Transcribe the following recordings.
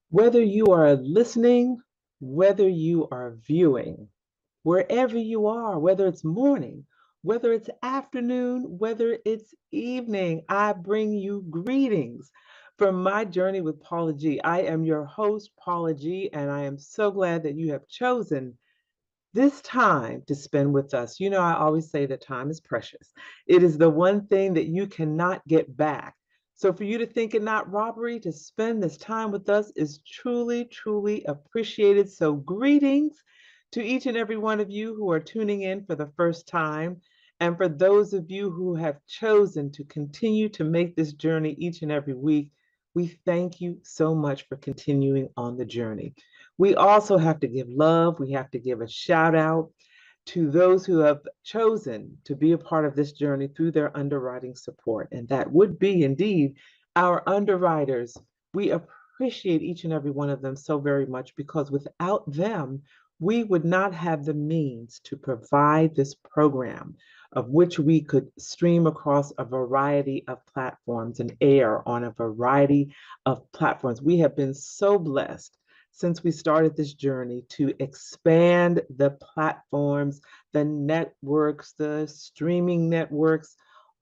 Whether you are listening, whether you are viewing, wherever you are, whether it's morning, whether it's afternoon, whether it's evening, I bring you greetings from my journey with Paula G. I am your host, Paula G, and I am so glad that you have chosen this time to spend with us. You know, I always say that time is precious. It is the one thing that you cannot get back. So for you to think it not robbery to spend this time with us is truly, truly appreciated. So greetings to each and every one of you who are tuning in for the first time. And for those of you who have chosen to continue to make this journey each and every week, we thank you so much for continuing on the journey. We also have to give love. We have to give a shout out to those who have chosen to be a part of this journey through their underwriting support. And that would be indeed our underwriters. We appreciate each and every one of them so very much because without them, we would not have the means to provide this program of which we could stream across a variety of platforms and air on a variety of platforms. We have been so blessed since we started this journey to expand the platforms, the networks, the streaming networks,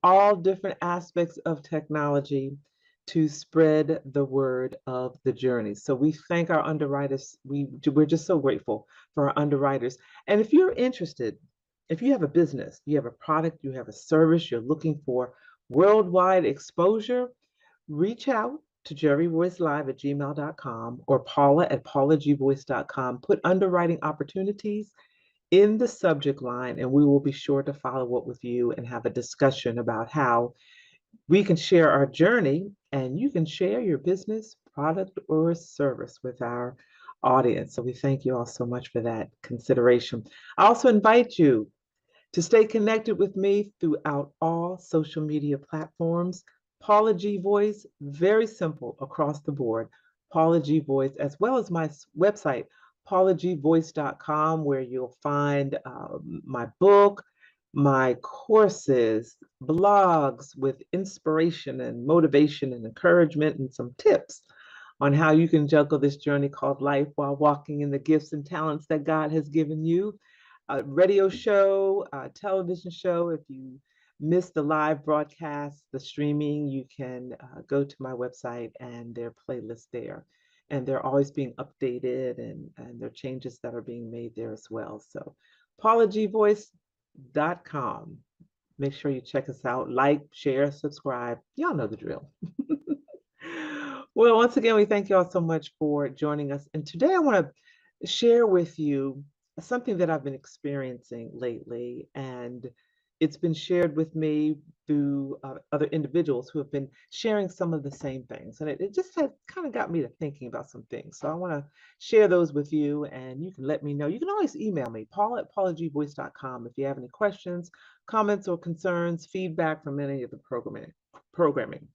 all different aspects of technology to spread the word of the journey. So we thank our underwriters. We're just so grateful for our underwriters. And if you're interested, if you have a business, you have a product, you have a service, you're looking for worldwide exposure, reach out to jerryvoicelive at gmail.com or Paula at paulagvoice.com. Put underwriting opportunities in the subject line, and we will be sure to follow up with you and have a discussion about how we can share our journey and you can share your business, product, or service with our audience. So we thank you all so much for that consideration. I also invite you to stay connected with me throughout all social media platforms. Paula G Voice, very simple across the board. Paula G Voice, as well as my website, paulagvoice.com, where you'll find my book, my courses, blogs with inspiration and motivation and encouragement and some tips on how you can juggle this journey called life while walking in the gifts and talents that God has given you. A radio show, a television show. If you missed the live broadcast, the streaming, you can go to my website and there are playlists there. And they're always being updated and there are changes that are being made there as well. So paulagvoice.com. Make sure you check us out. Like, share, subscribe. Y'all know the drill. Well, once again, we thank you all so much for joining us. And today I want to share with you something that I've been experiencing lately. And it's been shared with me through other individuals who have been sharing some of the same things. And it just had kind of got me to thinking about some things. So I want to share those with you and you can let me know. You can always email me, paul at paulagvoice.com, if you have any questions, comments, or concerns, feedback from any of the programming.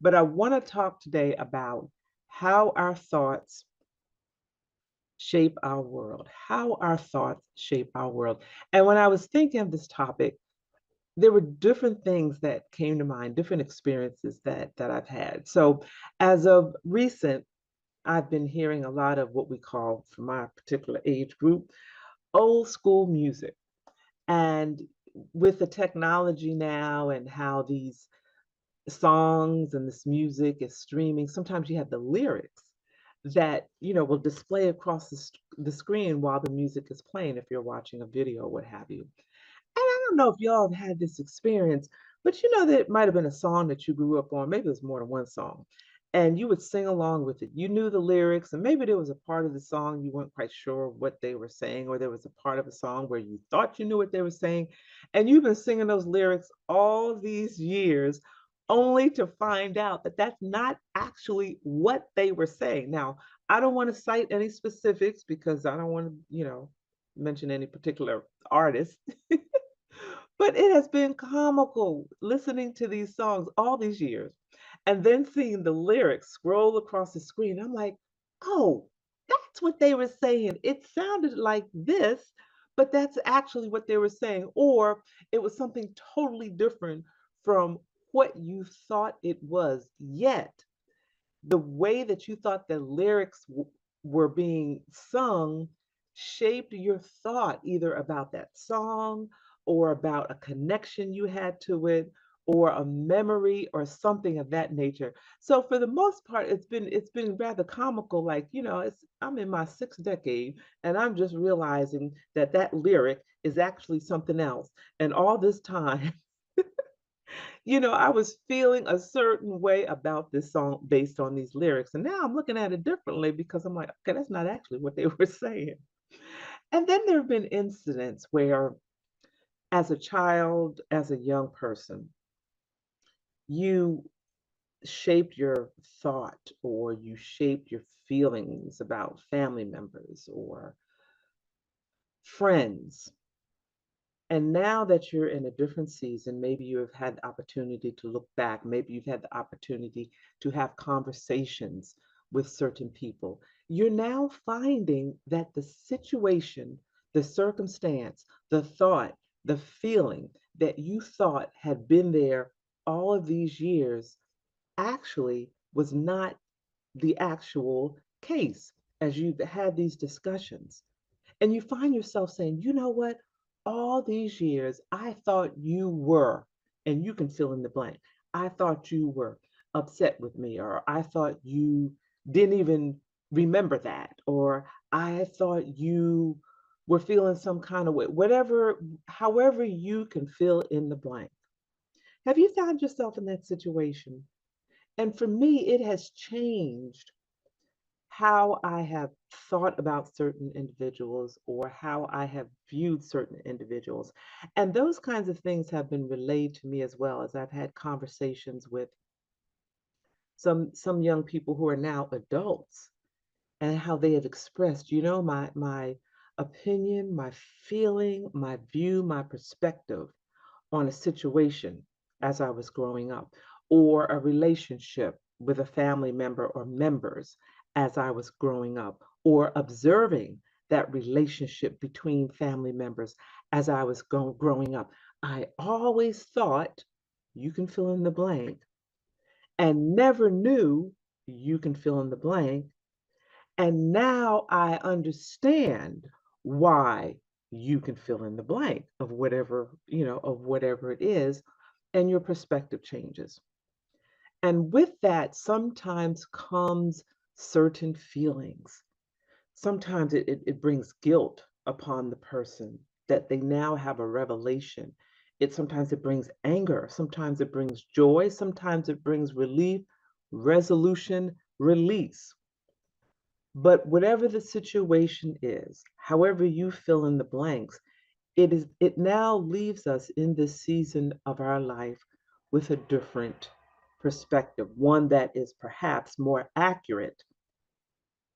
But I want to talk today about how our thoughts shape our world, how our thoughts shape our world. And when I was thinking of this topic, there were different things that came to mind, different experiences that I've had. So as of recent, I've been hearing a lot of what we call, for my particular age group, old school music. And with the technology now and how these songs and this music is streaming, sometimes you have the lyrics that will display across the screen while the music is playing if you're watching a video or what have you. And I don't know if y'all have had this experience, but you know that it might have been a song that you grew up on. Maybe it was more than one song. And you would sing along with it. You knew the lyrics, and maybe there was a part of the song you weren't quite sure what they were saying, or there was a part of a song where you thought you knew what they were saying. And you've been singing those lyrics all these years, only to find out that that's not actually what they were saying. Now, I don't want to cite any specifics because I don't want to, mention any particular artist. But it has been comical listening to these songs all these years and then seeing the lyrics scroll across the screen. I'm like, oh, that's what they were saying. It sounded like this, but that's actually what they were saying. Or it was something totally different from what you thought it was. Yet the way that you thought the lyrics were being sung shaped your thought either about that song or about a connection you had to it or a memory or something of that nature. So for the most part it's been rather comical, like, it's I'm in my sixth decade and I'm just realizing that that lyric is actually something else. And all this time I was feeling a certain way about this song based on these lyrics. And now I'm looking at it differently because I'm like, okay, that's not actually what they were saying. And then there have been incidents where, as a child, as a young person, you shaped your thought or you shaped your feelings about family members or friends. And now that you're in a different season, maybe you have had the opportunity to look back, maybe you've had the opportunity to have conversations with certain people. You're now finding that the situation, the circumstance, the thought, the feeling that you thought had been there all of these years actually was not the actual case as you've had these discussions. And you find yourself saying, you know what? All these years, I thought you were, and you can fill in the blank. I thought you were upset with me, or I thought you didn't even remember that, or I thought you were feeling some kind of way, whatever, however you can fill in the blank. Have you found yourself in that situation? And for me, it has changed how I have thought about certain individuals or how I have viewed certain individuals. And those kinds of things have been relayed to me as well as I've had conversations with some young people who are now adults and how they have expressed, my opinion, my feeling, my view, my perspective on a situation as I was growing up, or a relationship with a family member or members as I was growing up, or observing that relationship between family members as I was growing up. I always thought, you can fill in the blank, and never knew, you can fill in the blank, and now I understand why, you can fill in the blank of whatever it is, and your perspective changes. And with that sometimes comes certain feelings. Sometimes it brings guilt upon the person that they now have a revelation. Sometimes it brings anger, sometimes it brings joy, sometimes it brings relief, resolution, release. But whatever the situation is, however you fill in the blanks, it now leaves us in this season of our life with a different perspective, one that is perhaps more accurate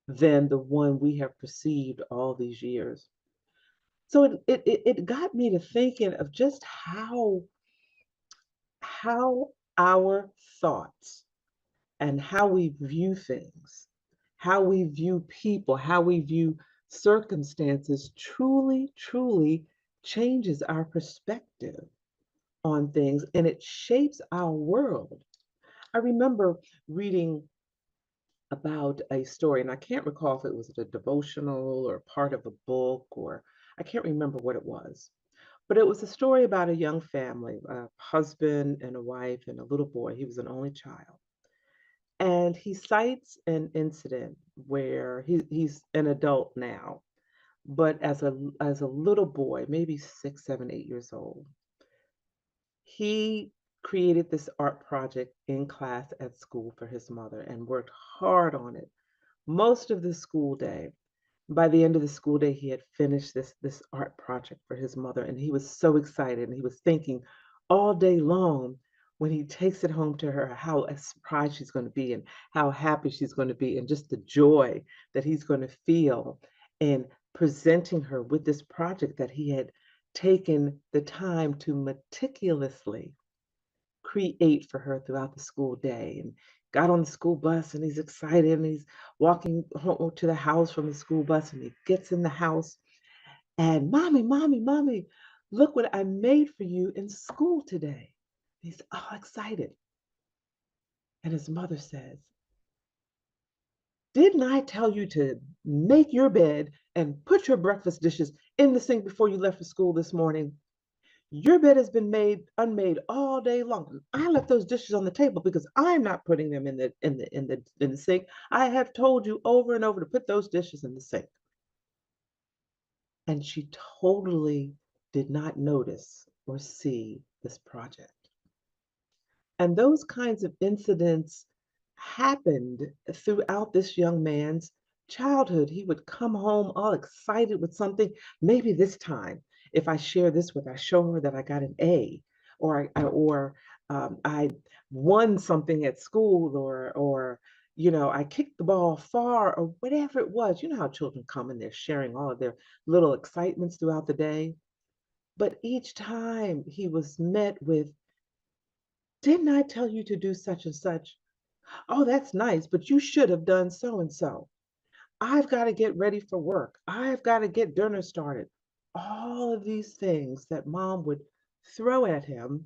than the one we have perceived all these years. So it got me to thinking of just how our thoughts and how we view things, how we view people, how we view circumstances truly, truly changes our perspective on things and it shapes our world. I remember reading about a story, and I can't recall if it was a devotional or part of a book, or I can't remember what it was. But it was a story about a young family, a husband and a wife and a little boy. He was an only child. And he cites an incident where he's an adult now, but as a little boy, maybe 6, 7, 8 years old, he created this art project in class at school for his mother and worked hard on it most of the school day. By the end of the school day, he had finished this art project for his mother, and he was so excited. And he was thinking all day long when he takes it home to her how surprised she's going to be and how happy she's going to be, and just the joy that he's going to feel in presenting her with this project that he had taken the time to meticulously create for her throughout the school day, and got on the school bus and he's excited and he's walking home to the house from the school bus, and he gets in the house and, mommy, mommy, mommy, look what I made for you in school today. He's all excited. And his mother says, Didn't I tell you to make your bed and put your breakfast dishes in the sink before you left for school this morning? Your bed has been made unmade all day long. I left those dishes on the table because I'm not putting them in the sink. I have told you over and over to put those dishes in the sink. And she totally did not notice or see this project. And those kinds of incidents happened throughout this young man's childhood. He would come home all excited with something. Maybe this time, if I share this with her, I show her that I got an A, or I won something at school, or I kicked the ball far, or whatever it was. You know how children come and they're sharing all of their little excitements throughout the day. But each time he was met with, didn't I tell you to do such and such? Oh, that's nice, but you should have done so and so. I've got to get ready for work. I've got to get dinner started. All of these things that mom would throw at him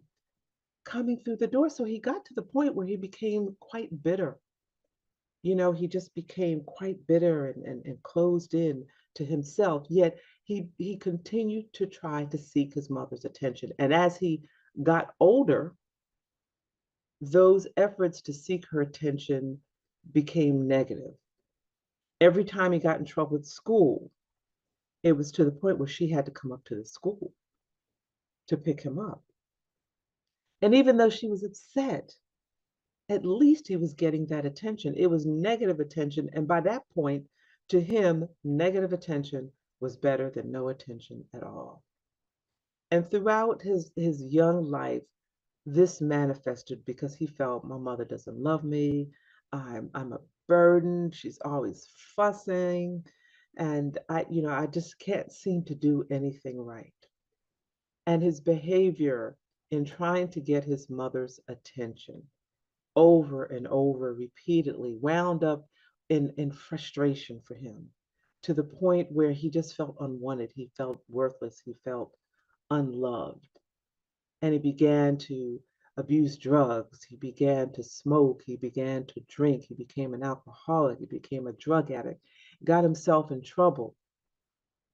coming through the door. So he got to the point where he became quite bitter. He just became quite bitter and closed in to himself. Yet he continued to try to seek his mother's attention. And as he got older, those efforts to seek her attention became negative. Every time he got in trouble at school, it was to the point where she had to come up to the school to pick him up. And even though she was upset, at least he was getting that attention. It was negative attention. And by that point, to him, negative attention was better than no attention at all. And throughout his young life, this manifested because he felt my mother doesn't love me. I'm a burden. She's always fussing. And I just can't seem to do anything right. And his behavior in trying to get his mother's attention over and over repeatedly wound up in frustration for him, to the point where he just felt unwanted. He felt worthless. He felt unloved. And he began to abuse drugs. He began to smoke. He began to drink. He became an alcoholic. He became a drug addict, got himself in trouble,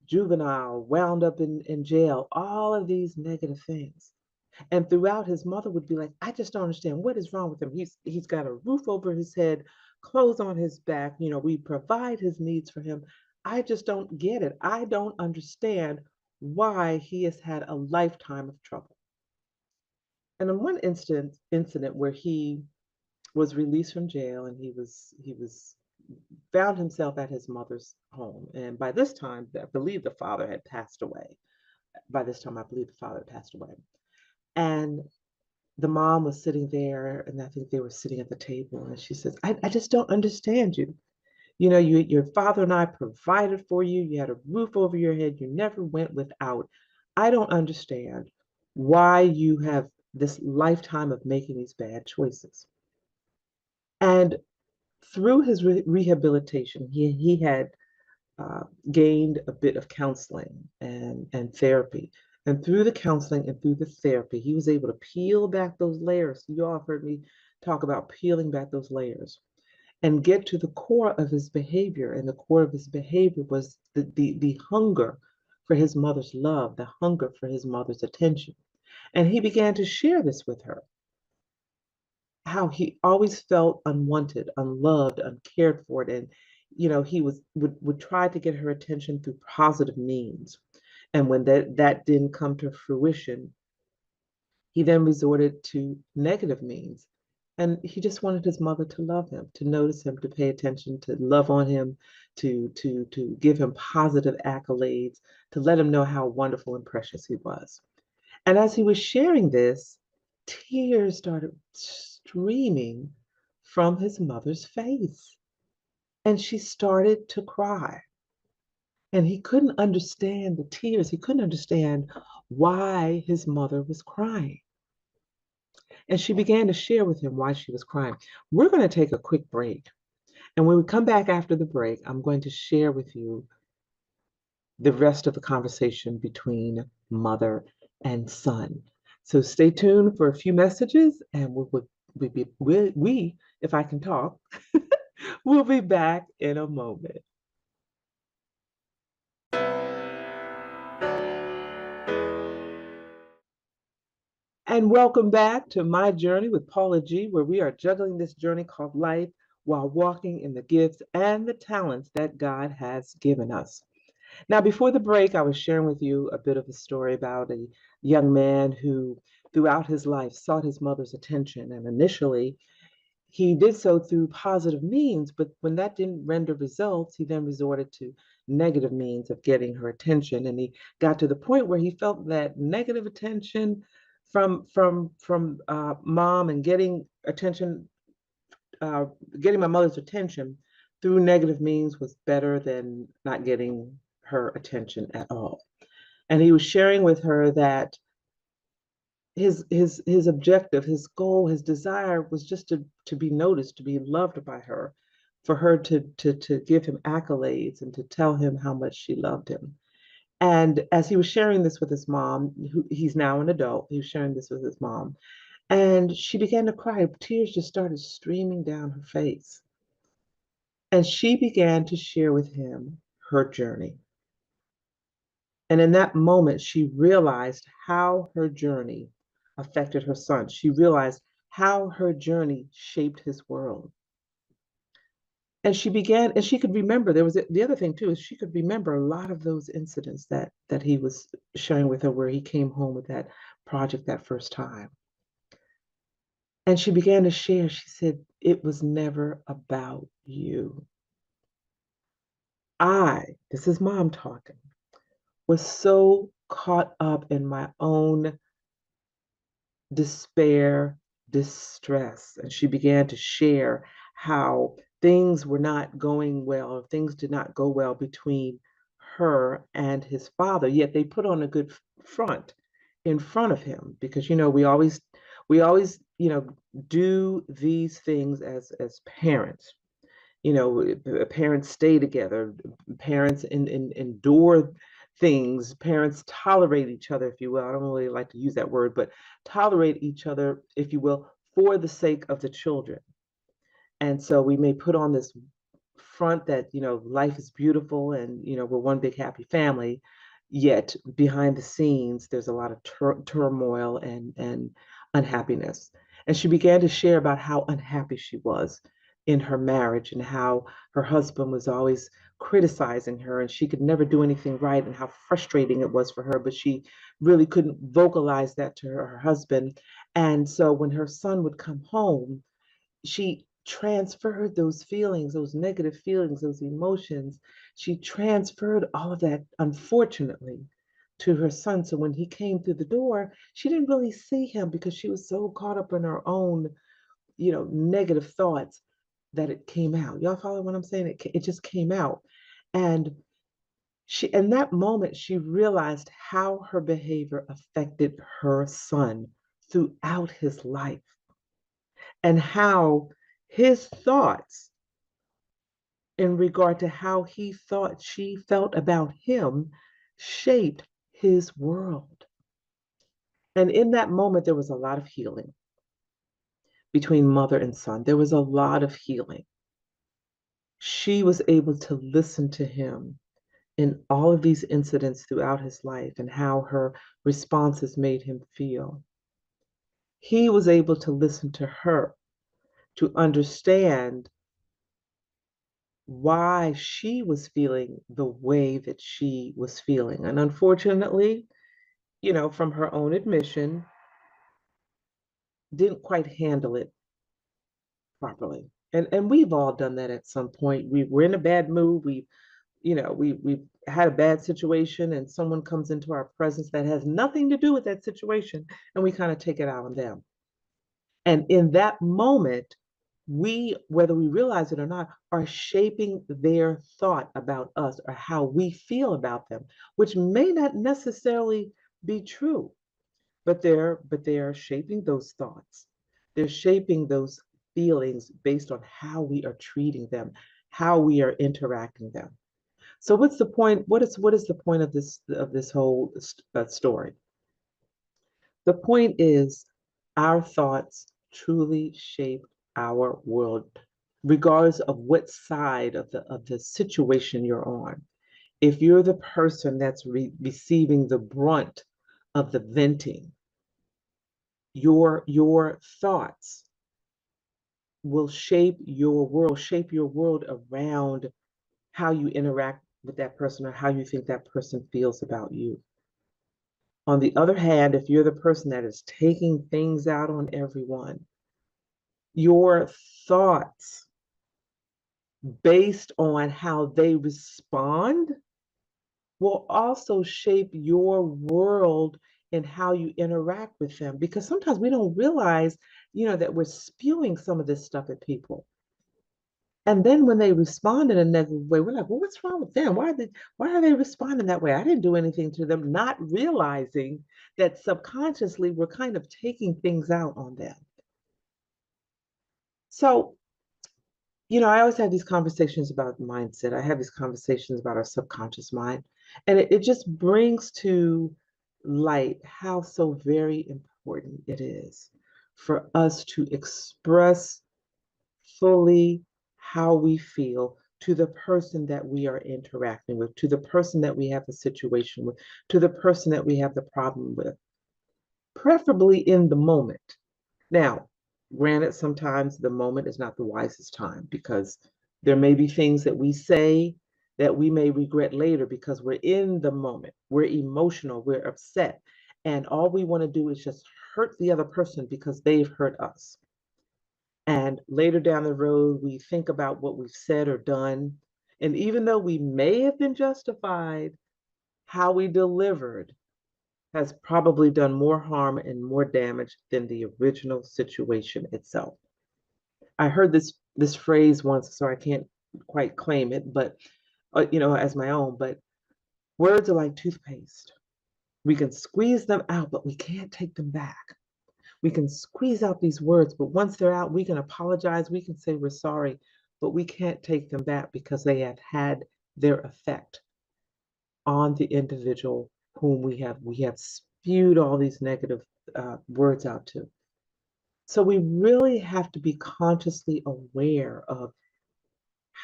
juvenile, wound up in jail, all of these negative things. And throughout, his mother would be like, I just don't understand what is wrong with him. He's got a roof over his head, clothes on his back. We provide his needs for him. I just don't get it. I don't understand why he has had a lifetime of trouble. And in one incident where he was released from jail, and he was found himself at his mother's home. And by this time, I believe the father had passed away. By this time, I believe the father had passed away. And the mom was sitting there, and I think they were sitting at the table, and she says, I just don't understand you. Your father and I provided for you. You had a roof over your head. You never went without. I don't understand why you have this lifetime of making these bad choices. And through his rehabilitation, he had gained a bit of counseling and therapy. And through the counseling and through the therapy, he was able to peel back those layers. You all have heard me talk about peeling back those layers and get to the core of his behavior. And the core of his behavior was the hunger for his mother's love, the hunger for his mother's attention. And he began to share this with her, how he always felt unwanted, unloved, uncared for, and he would try to get her attention through positive means. And when that didn't come to fruition, he then resorted to negative means. And he just wanted his mother to love him, to notice him, to pay attention, to love on him, to give him positive accolades, to let him know how wonderful and precious he was. And as he was sharing this, tears started streaming from his mother's face. And she started to cry. And he couldn't understand the tears. He couldn't understand why his mother was crying. And she began to share with him why she was crying. We're going to take a quick break. And when we come back after the break, I'm going to share with you the rest of the conversation between mother and son. So stay tuned for a few messages, and we, if I can talk, We'll be back in a moment. And welcome back to My Journey with Paula G, where we are juggling this journey called life while walking in the gifts and the talents that God has given us. Now, before the break, I was sharing with you a bit of a story about a young man who, throughout his life, sought his mother's attention. And initially, he did so through positive means, but when that didn't render results, he then resorted to negative means of getting her attention. And he got to the point where he felt that negative attention from mom and getting attention, uh, getting my mother's attention through negative means was better than not getting her attention at all. And he was sharing with her that his objective, his goal, his desire was just to be noticed, to be loved by her, for her to give him accolades and to tell him how much she loved him. And as he was sharing this with his mom, he's now an adult, he was sharing this with his mom, and she began to cry. Tears just started streaming down her face. And she began to share with him her journey. And in that moment, she realized how her journey affected her son. She realized how her journey shaped his world. And she began, and she could remember, there was the other thing too, is she could remember a lot of those incidents that he was sharing with her, where he came home with that project that first time. And she began to share, she said, it was never about you. This is mom talking, was so caught up in my own despair, distress. And she began to share how things were not going well, or things did not go well between her and his father. Yet they put on a good front in front of him, because we always do these things as parents. Parents stay together, parents endure things, parents tolerate each other, if you will. I don't really like to use that word, but tolerate each other, if you will, for the sake of the children. And so we may put on this front that, life is beautiful and, we're one big happy family. Yet behind the scenes, there's a lot of turmoil and unhappiness. And she began to share about how unhappy she was in her marriage, and how her husband was always criticizing her and she could never do anything right, and how frustrating it was for her, but she really couldn't vocalize that to her husband. And so when her son would come home, she transferred those feelings, those negative feelings, those emotions. She transferred all of that, unfortunately, to her son. So when he came through the door, she didn't really see him because she was so caught up in her own, negative thoughts, that it came out. Y'all follow what I'm saying? It just came out. And in that moment, she realized how her behavior affected her son throughout his life, and how his thoughts in regard to how he thought she felt about him shaped his world. And in that moment, there was a lot of healing between mother and son. There was a lot of healing. She was able to listen to him in all of these incidents throughout his life, and how her responses made him feel. He was able to listen to her, to understand why she was feeling the way that she was feeling. And unfortunately, from her own admission, didn't quite handle it properly. And we've all done that at some point. We were in a bad mood. We had a bad situation, and someone comes into our presence that has nothing to do with that situation, and we kind of take it out on them. And in that moment, we, whether we realize it or not, are shaping their thought about us, or how we feel about them, which may not necessarily be true, but they're shaping those thoughts. They're shaping those feelings based on how we are treating them, how we are interacting them. So what's the point? What is the point of this whole story? The point is, our thoughts truly shape our world. regardless of what side of the situation you're on. If you're the person that's receiving the brunt of the venting, your thoughts will shape your world around how you interact with that person or how you think that person feels about you. On the other hand, if you're the person that is taking things out on everyone, your thoughts based on how they respond will also shape your world and how you interact with them. Because sometimes we don't realize, that we're spewing some of this stuff at people. And then when they respond in a negative way, we're like, well, what's wrong with them? Why are they responding that way? I didn't do anything to them, not realizing that subconsciously we're kind of taking things out on them. So, I always have these conversations about mindset. I have these conversations about our subconscious mind. And it just brings to light how so very important it is for us to express fully how we feel to the person that we are interacting with, to the person that we have the situation with, to the person that we have the problem with, preferably in the moment. Now, granted, sometimes the moment is not the wisest time because there may be things that we say that we may regret later because we're in the moment, we're emotional, we're upset, and all we want to do is just hurt the other person because they've hurt us. And later down the road, we think about what we've said or done. And even though we may have been justified, how we delivered has probably done more harm and more damage than the original situation itself. I heard this phrase once, so I can't quite claim it, but as my own. But words are like toothpaste. We can squeeze them out, but we can't take them back. We can squeeze out these words, but once they're out, we can apologize. We can say we're sorry, but we can't take them back because they have had their effect on the individual whom we have spewed all these negative words out to. So we really have to be consciously aware of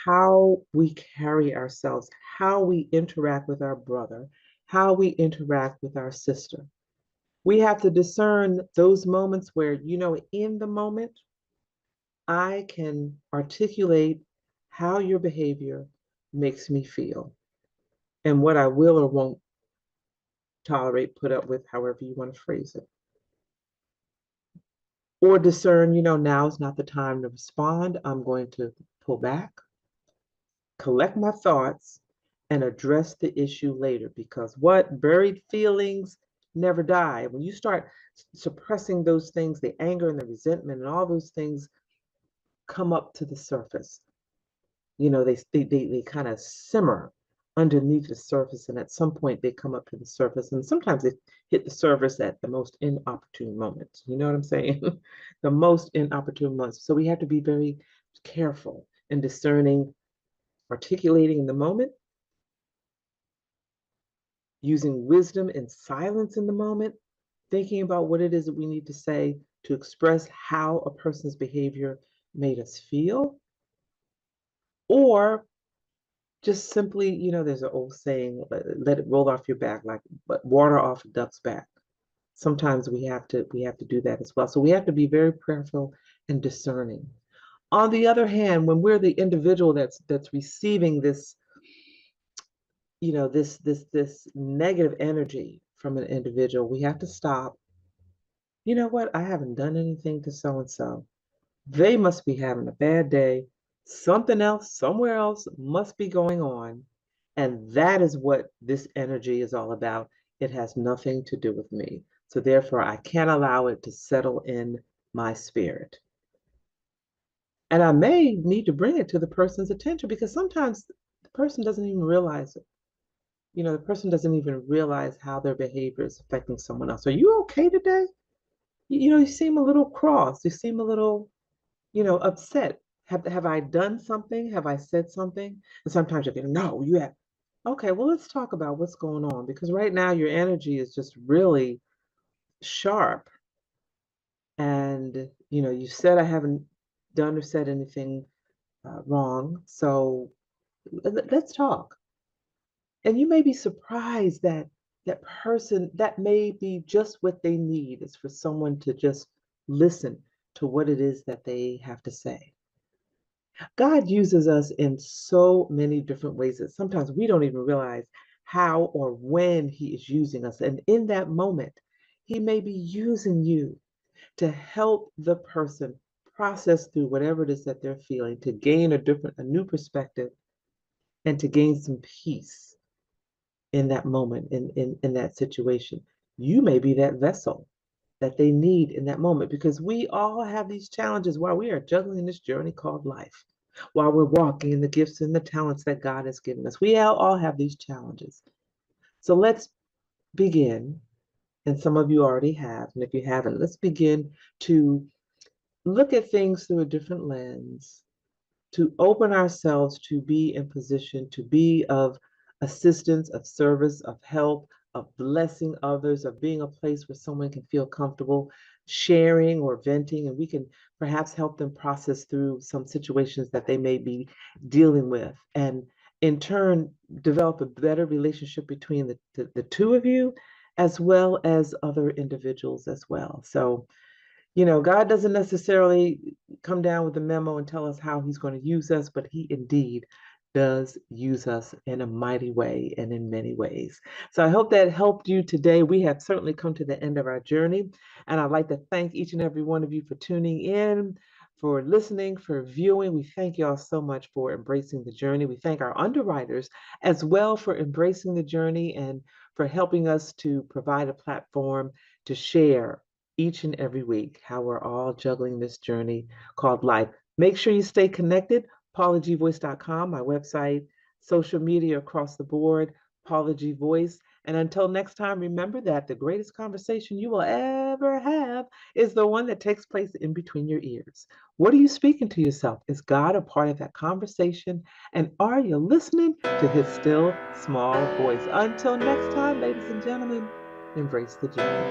how we carry ourselves, how we interact with our brother, how we interact with our sister. We have to discern those moments where, in the moment, I can articulate how your behavior makes me feel and what I will or won't tolerate, put up with, however you want to phrase it. Or discern, now is not the time to respond. I'm going to pull back, collect my thoughts, and address the issue later because what buried feelings never die. When you start suppressing those things, the anger and the resentment and all those things come up to the surface. They kind of simmer underneath the surface, and at some point they come up to the surface, and sometimes they hit the surface at the most inopportune moments. You know what I'm saying? The most inopportune moments. So we have to be very careful and discerning, articulating in the moment, using wisdom and silence in the moment, thinking about what it is that we need to say to express how a person's behavior made us feel, or just simply, there's an old saying, let it roll off your back like but water off a duck's back. Sometimes we have to do that as well. So we have to be very prayerful and discerning. On the other hand, when we're the individual that's receiving this, this negative energy from an individual, we have to stop. You know what? I haven't done anything to so and so. They must be having a bad day. Something else, somewhere else must be going on. And that is what this energy is all about. It has nothing to do with me. So therefore, I can't allow it to settle in my spirit. And I may need to bring it to the person's attention because sometimes the person doesn't even realize it. The person doesn't even realize how their behavior is affecting someone else. Are you okay today? You seem a little cross. You seem a little upset. Have I done something? Have I said something? And sometimes you're going, no, you have. Okay, well, let's talk about what's going on because right now your energy is just really sharp. And, you said I haven't done or said anything wrong. So let's talk. And you may be surprised that that person, that may be just what they need, is for someone to just listen to what it is that they have to say. God uses us in so many different ways that sometimes we don't even realize how or when He is using us. And in that moment, He may be using you to help the person process through whatever it is that they're feeling, to gain a new perspective, and to gain some peace in that moment, in that situation. You may be that vessel that they need in that moment, because we all have these challenges while we are juggling this journey called life, while we're walking in the gifts and the talents that God has given us. We all have these challenges. So let's begin, and some of you already have, and if you haven't, let's begin to look at things through a different lens, to open ourselves to be in position to be of assistance, of service, of help, of blessing others, of being a place where someone can feel comfortable sharing or venting, and we can perhaps help them process through some situations that they may be dealing with. And in turn, develop a better relationship between the two of you, as well as other individuals as well. So, God doesn't necessarily come down with a memo and tell us how He's going to use us, but He indeed does use us in a mighty way and in many ways. So I hope that helped you today. We have certainly come to the end of our journey, and I'd like to thank each and every one of you for tuning in, for listening, for viewing. We thank you all so much for embracing the journey. We thank our underwriters as well for embracing the journey and for helping us to provide a platform to share each and every week how we're all juggling this journey called life. Make sure you stay connected. PaulaGVoice.com, my website, social media across the board, Paula G Voice. And until next time, remember that the greatest conversation you will ever have is the one that takes place in between your ears. What are you speaking to yourself? Is God a part of that conversation? And are you listening to His still small voice? Until next time, ladies and gentlemen, embrace the journey.